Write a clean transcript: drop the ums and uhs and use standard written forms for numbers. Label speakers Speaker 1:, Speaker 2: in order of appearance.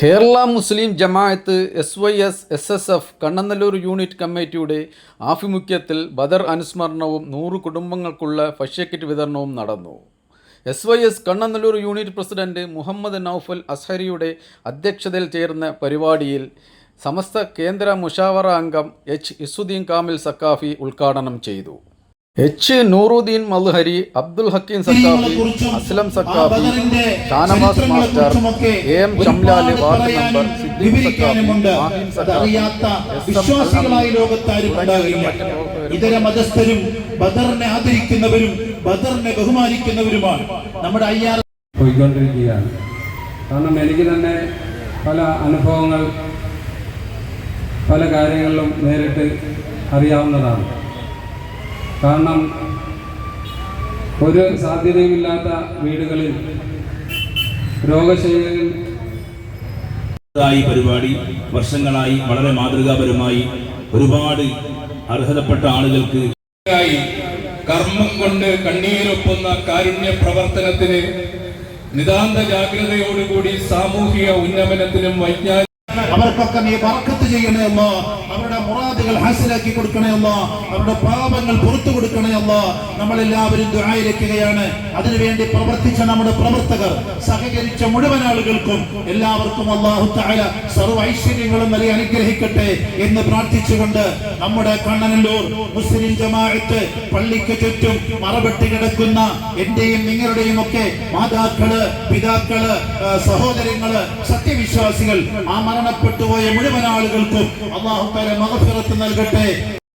Speaker 1: കേരള മുസ്ലിം ജമാഅത്ത് SYS-SSF Kannanallur unit കമ്മിറ്റിയുടെ ആഭിമുഖ്യത്തിൽ ബദർ അനുസ്മരണവും 100 കുടുംബങ്ങൾക്കുള്ള ഭക്ഷ്യക്കിറ്റ് വിതരണവും നടന്നു. SYS Kannanallur unit president Muhammad Naufal അസ്ഹരിയുടെ അധ്യക്ഷതയിൽ ചേർന്ന പരിപാടിയിൽ സമസ്ത കേന്ദ്ര മുഷാവറ അംഗം ഇസുദ്ദീൻ കാമിൽ സക്കാഫി ഉദ്ഘാടനം ചെയ്തു. Nooruddeen Malhari, Abdul Hakeem Saqafi, Aslam Saqafi, Shanavas master, AM Shamlal, ward member Siddique Saqafi, Mahin Saqafi,
Speaker 2: ഇതര മതസ്ഥരും ബദറിനെ ആദരിക്കുന്നവരും ബദറിനെ ബഹുമാനിക്കുന്നവരുമാണ് നമ്മുടെ
Speaker 3: പോയിക്കൊണ്ടിരിക്കുകയാണ്. കാരണം എനിക്ക് തന്നെ പല അനുഭവങ്ങൾ പല കാര്യങ്ങളിലും നേരിട്ട് അറിയാവുന്നതാണ്. കാരണം ഒരു സാധ്യതയുമില്ലാത്ത വീടുകളിൽ രോഗശൈലിയിൽ
Speaker 4: പരിപാടി വർഷങ്ങളായി വളരെ മാതൃകാപരമായി ഒരുപാട് അർഹതപ്പെട്ട ആളുകൾക്ക്
Speaker 5: കർമ്മം കൊണ്ട് കണ്ണീരൊപ്പുന്ന കാരുണ്യ പ്രവർത്തനത്തിന് നിതാന്ത ജാഗ്രതയോടുകൂടി സാമൂഹിക ഉന്നമനത്തിനും വൈജ്ഞാനിക
Speaker 2: അവർക്കൊക്കെ നീ ബർക്കത്ത് ചെയ്യണേ അല്ലാ, അവരുടെ മുറാദുകൾ ഹാസിലാക്കി കൊടുക്കണേ അല്ലാ, അവരുടെ പാപങ്ങൾ പുറത്തു കൊടുക്കണേ അല്ലാ. നമ്മളെല്ലാവരും ദുആയിരക്കുകയാണ്. അതിനുവേണ്ടി പ്രവർത്തിച്ച നമ്മുടെ പ്രവർത്തകർ, സഹകരിച്ച മുഴുവൻ ആളുകൾക്കും എല്ലാവർക്കും അല്ലാഹു തആല സർവ്വ ഐശ്വര്യങ്ങളും നൽകി അനുഗ്രഹിക്കട്ടെ എന്ന് പ്രാർത്ഥിച്ചുകൊണ്ട് നമ്മുടെ കണ്ണനല്ലൂർ മുസ്ലിം ജമാഅത്ത് പള്ളിക്ക് ചുറ്റും മറപെട്ട് കിടക്കുന്ന എന്റെയും നിങ്ങളുടെയും ഒക്കെ മാതാക്കള്, പിതാക്കള്, സഹോദരങ്ങള്, സത്യവിശ്വാസികൾ, ആ മരണപ്പെട്ടുപോയ മുഴുവൻ ആളുകൾക്കും അല്ലാഹു തആല മഗ്ഫിറത്ത് നൽകട്ടെ.